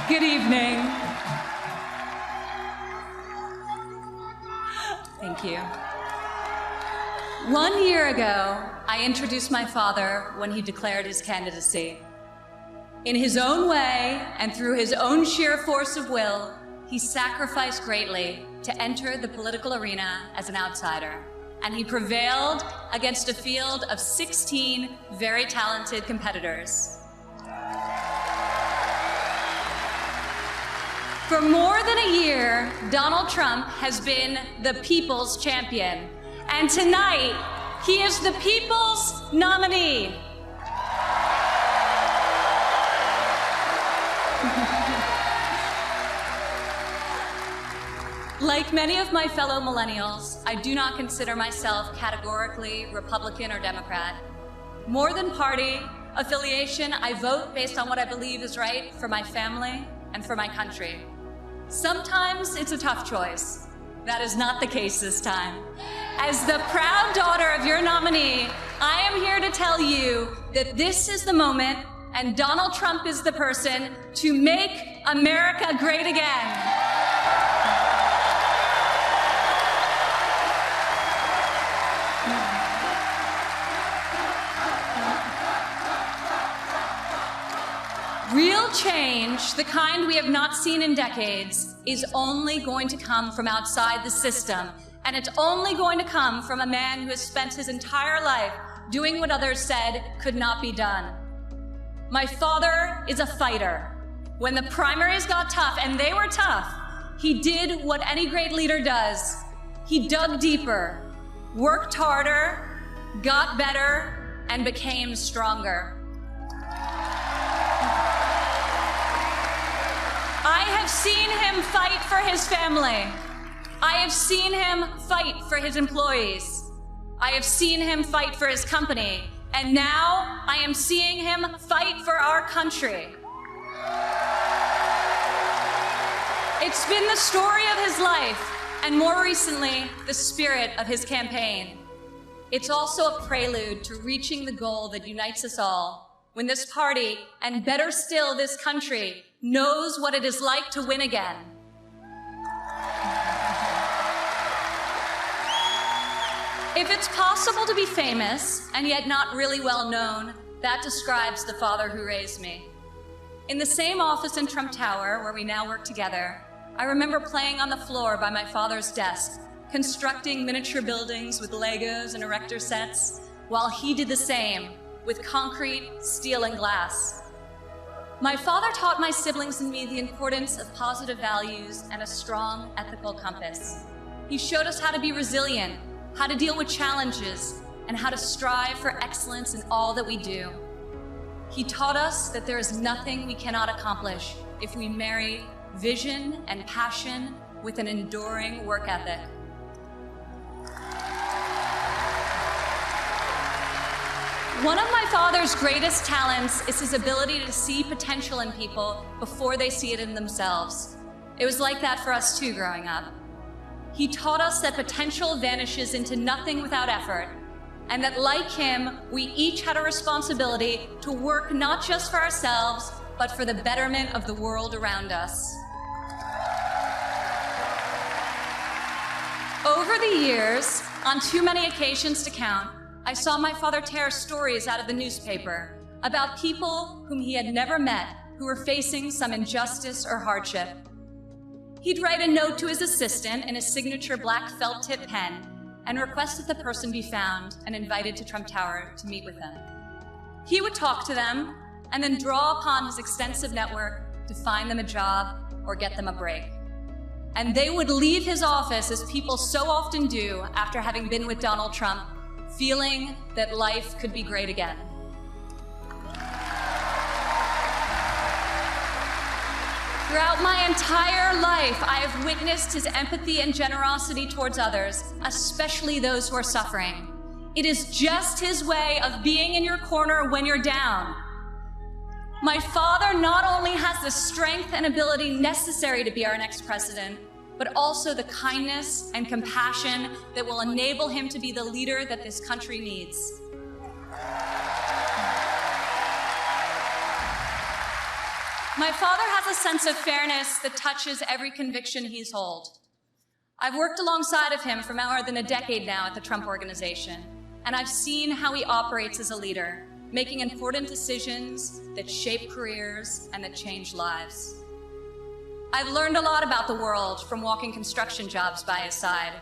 Good evening. Thank you. 1 year ago, I introduced my father when he declared his candidacy. In his own way and through his own sheer force of will, he sacrificed greatly to enter the political arena as an outsider. And he prevailed against a field of 16 very talented competitors. For more than a year, Donald Trump has been the people's champion. And tonight, he is the people's nominee. Like many of my fellow millennials, I do not consider myself categorically Republican or Democrat. More than party affiliation, I vote based on what I believe is right for my family and for my country. Sometimes it's a tough choice. That is not the case this time. As the proud daughter of your nominee, I am here to tell you that this is the moment and Donald Trump is the person to make America great again. Real change, the kind we have not seen in decades, is only going to come from outside the system. And it's only going to come from a man who has spent his entire life doing what others said could not be done. My father is a fighter. When the primaries got tough, and they were tough, he did what any great leader does. He dug deeper, worked harder, got better, and became stronger. I have seen him fight for his family. I have seen him fight for his employees. I have seen him fight for his company. And now I am seeing him fight for our country. It's been the story of his life, and more recently, the spirit of his campaign. It's also a prelude to reaching the goal that unites us all, when this party, and better still this country, knows what it is like to win again. If it's possible to be famous and yet not really well known, that describes the father who raised me. In the same office in Trump Tower, where we now work together, I remember playing on the floor by my father's desk, constructing miniature buildings with Legos and erector sets, while he did the same with concrete, steel, and glass. My father taught my siblings and me the importance of positive values and a strong ethical compass. He showed us how to be resilient, how to deal with challenges, and how to strive for excellence in all that we do. He taught us that there is nothing we cannot accomplish if we marry vision and passion with an enduring work ethic. One of my father's greatest talents is his ability to see potential in people before they see it in themselves. It was like that for us too growing up. He taught us that potential vanishes into nothing without effort, and that like him, we each had a responsibility to work not just for ourselves, but for the betterment of the world around us. Over the years, on too many occasions to count, I saw my father tear stories out of the newspaper about people whom he had never met who were facing some injustice or hardship. He'd write a note to his assistant in his signature black felt tip pen and request that the person be found and invited to Trump Tower to meet with him. He would talk to them and then draw upon his extensive network to find them a job or get them a break. And they would leave his office, as people so often do after having been with Donald Trump, feeling that life could be great again. Throughout my entire life, I have witnessed his empathy and generosity towards others, especially those who are suffering. It is just his way of being in your corner when you're down. My father not only has the strength and ability necessary to be our next president, but also the kindness and compassion that will enable him to be the leader that this country needs. – My father has a sense of fairness that touches every conviction he's held. I've worked alongside of him for more than a decade now at the Trump Organization, and I've seen how he operates as a leader, making important decisions that shape careers and that change lives. I've learned a lot about the world from walking construction jobs by his side.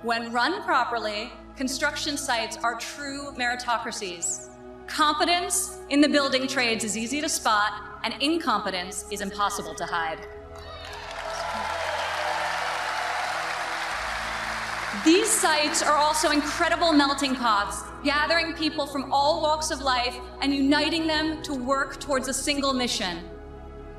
When run properly, construction sites are true meritocracies. Competence in the building trades is easy to spot, and incompetence is impossible to hide. These sites are also incredible melting pots, gathering people from all walks of life and uniting them to work towards a single mission.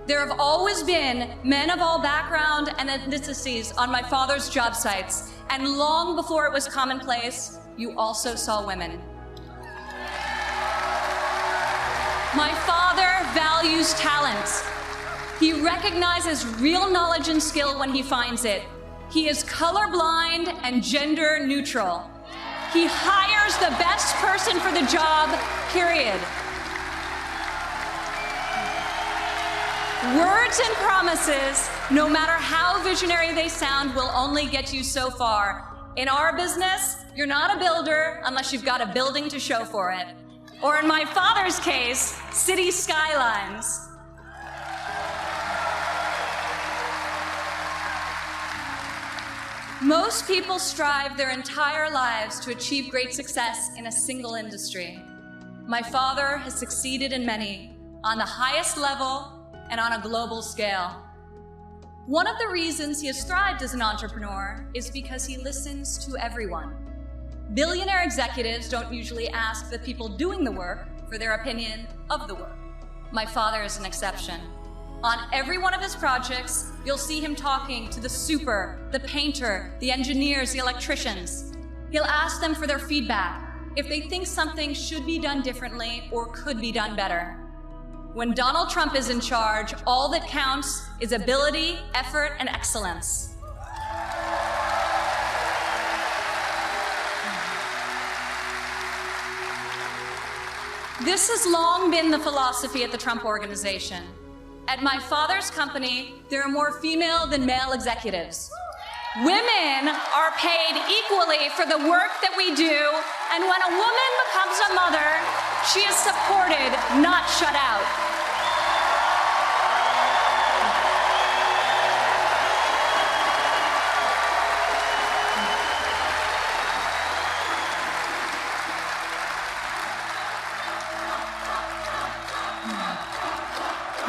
There have always been men of all background and ethnicities on my father's job sites, and long before it was commonplace, you also saw women. My father values talent. He recognizes real knowledge and skill when he finds it. He is colorblind and gender neutral. He hires the best person for the job, period. Words and promises, no matter how visionary they sound, will only get you so far. In our business, you're not a builder unless you've got a building to show for it. Or in my father's case, city skylines. Most people strive their entire lives to achieve great success in a single industry. My father has succeeded in many, on the highest level and on a global scale. One of the reasons he has thrived as an entrepreneur is because he listens to everyone. Billionaire executives don't usually ask the people doing the work for their opinion of the work. My father is an exception. On every one of his projects, you'll see him talking to the super, the painter, the engineers, the electricians. He'll ask them for their feedback, if they think something should be done differently or could be done better. When Donald Trump is in charge, all that counts is ability, effort, and excellence. This has long been the philosophy at the Trump Organization. At my father's company, there are more female than male executives. Women are paid equally for the work that we do, and when a woman becomes a mother, she is supported, not shut out.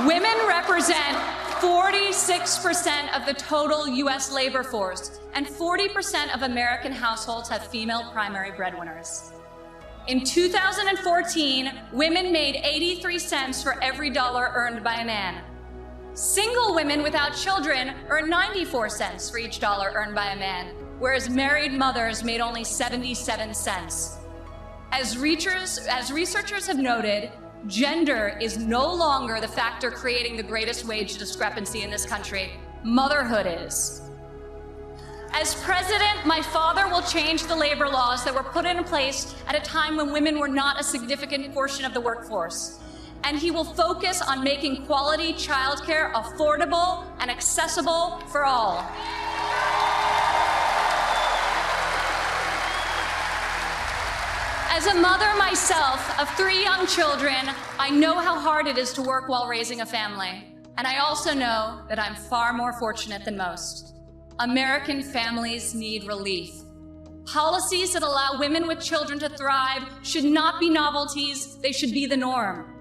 Women represent 46% of the total US labor force, and 40% of American households have female primary breadwinners. In 2014, women made 83 cents for every dollar earned by a man. Single women without children earn 94 cents for each dollar earned by a man, whereas married mothers made only 77 cents. As researchers have noted, gender is no longer the factor creating the greatest wage discrepancy in this country. Motherhood is. As president, my father will change the labor laws that were put in place at a time when women were not a significant portion of the workforce. And he will focus on making quality childcare affordable and accessible for all. As a mother myself of 3 young children, I know how hard it is to work while raising a family. And I also know that I'm far more fortunate than most. American families need relief. Policies that allow women with children to thrive should not be novelties, they should be the norm.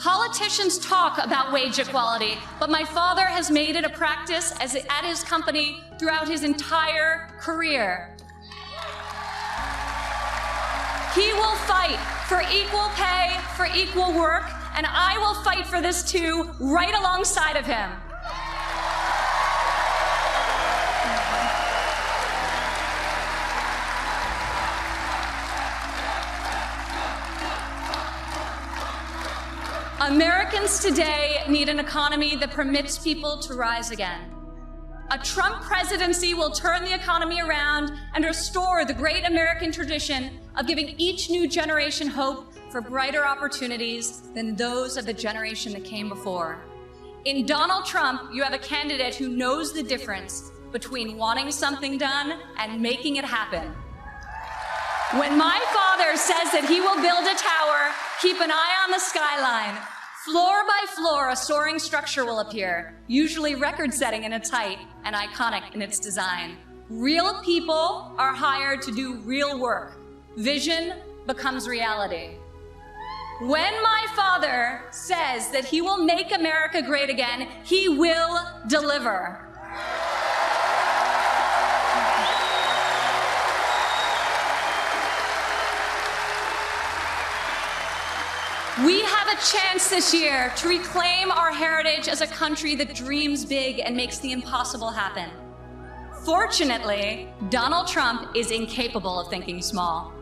Politicians talk about wage equality, but my father has made it a practice at his company throughout his entire career. He will fight for equal pay, for equal work, and I will fight for this too, right alongside of him. Americans today need an economy that permits people to rise again. A Trump presidency will turn the economy around and restore the great American tradition of giving each new generation hope for brighter opportunities than those of the generation that came before. In Donald Trump, you have a candidate who knows the difference between wanting something done and making it happen. When my father says that he will build a tower, keep an eye on the skyline. Floor by floor, a soaring structure will appear, usually record-setting in its height and iconic in its design. Real people are hired to do real work. Vision becomes reality. When my father says that he will make America great again, he will deliver. We have a chance this year to reclaim our heritage as a country that dreams big and makes the impossible happen. Fortunately, Donald Trump is incapable of thinking small.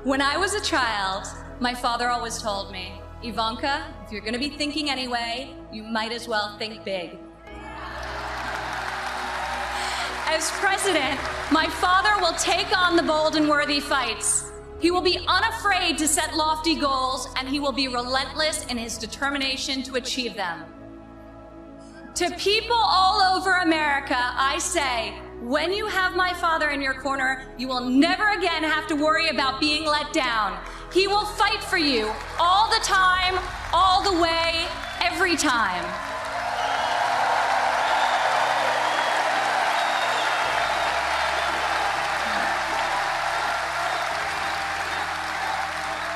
When I was a child, my father always told me, Ivanka, if you're going to be thinking anyway, you might as well think big. As president, my father will take on the bold and worthy fights. He will be unafraid to set lofty goals, and he will be relentless in his determination to achieve them. To people all over America, I say, when you have my father in your corner, you will never again have to worry about being let down. He will fight for you all the time, all the way, every time.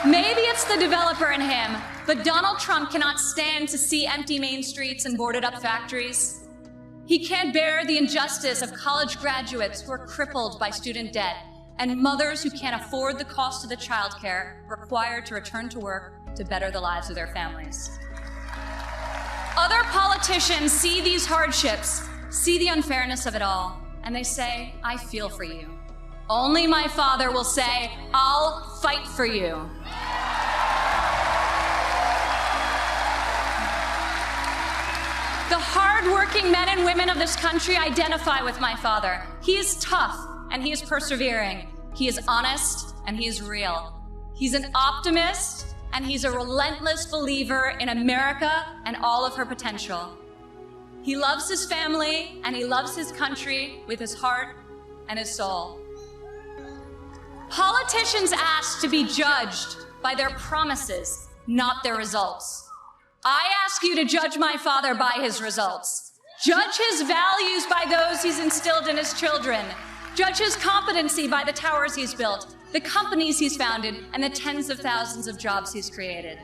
Maybe it's the developer in him, but Donald Trump cannot stand to see empty main streets and boarded up factories. He can't bear the injustice of college graduates who are crippled by student debt and mothers who can't afford the cost of the childcare required to return to work to better the lives of their families. Other politicians see these hardships, see the unfairness of it all, and they say, I feel for you. Only my father will say, I'll fight for you. The hard-working men and women of this country identify with my father. He is tough and he is persevering. He is honest and he is real. He's an optimist and he's a relentless believer in America and all of her potential. He loves his family and he loves his country with his heart and his soul. Politicians ask to be judged by their promises, not their results. I ask you to judge my father by his results. Judge his values by those he's instilled in his children. Judge his competency by the towers he's built, the companies he's founded, and the tens of thousands of jobs he's created.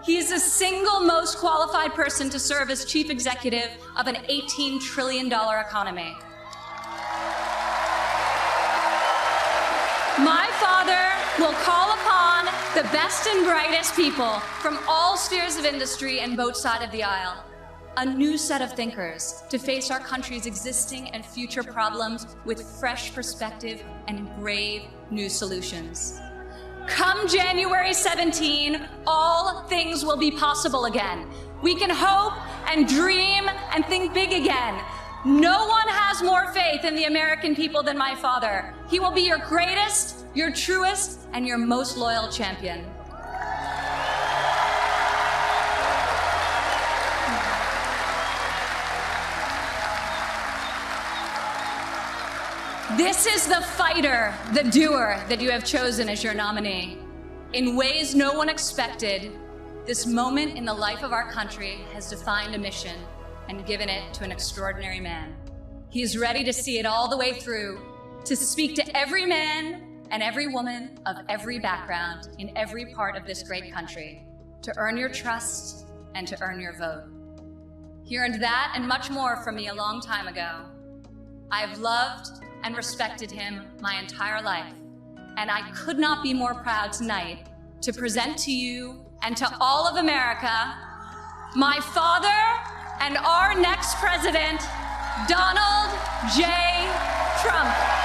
He is the single most qualified person to serve as chief executive of an $18 trillion economy. My father will call upon the best and brightest people from all spheres of industry and both sides of the aisle, a new set of thinkers to face our country's existing and future problems with fresh perspective and brave new solutions. Come January 17, all things will be possible again. We can hope and dream and think big again. No one has more faith in the American people than my father. He will be your greatest, your truest, and your most loyal champion. This is the fighter, the doer that you have chosen as your nominee. In ways no one expected, this moment in the life of our country has defined a mission and given it to an extraordinary man. He is ready to see it all the way through, to speak to every man and every woman of every background in every part of this great country, to earn your trust and to earn your vote. He earned that and much more from me a long time ago. I have loved and respected him my entire life, and I could not be more proud tonight to present to you and to all of America my father and our next president, Donald J. Trump.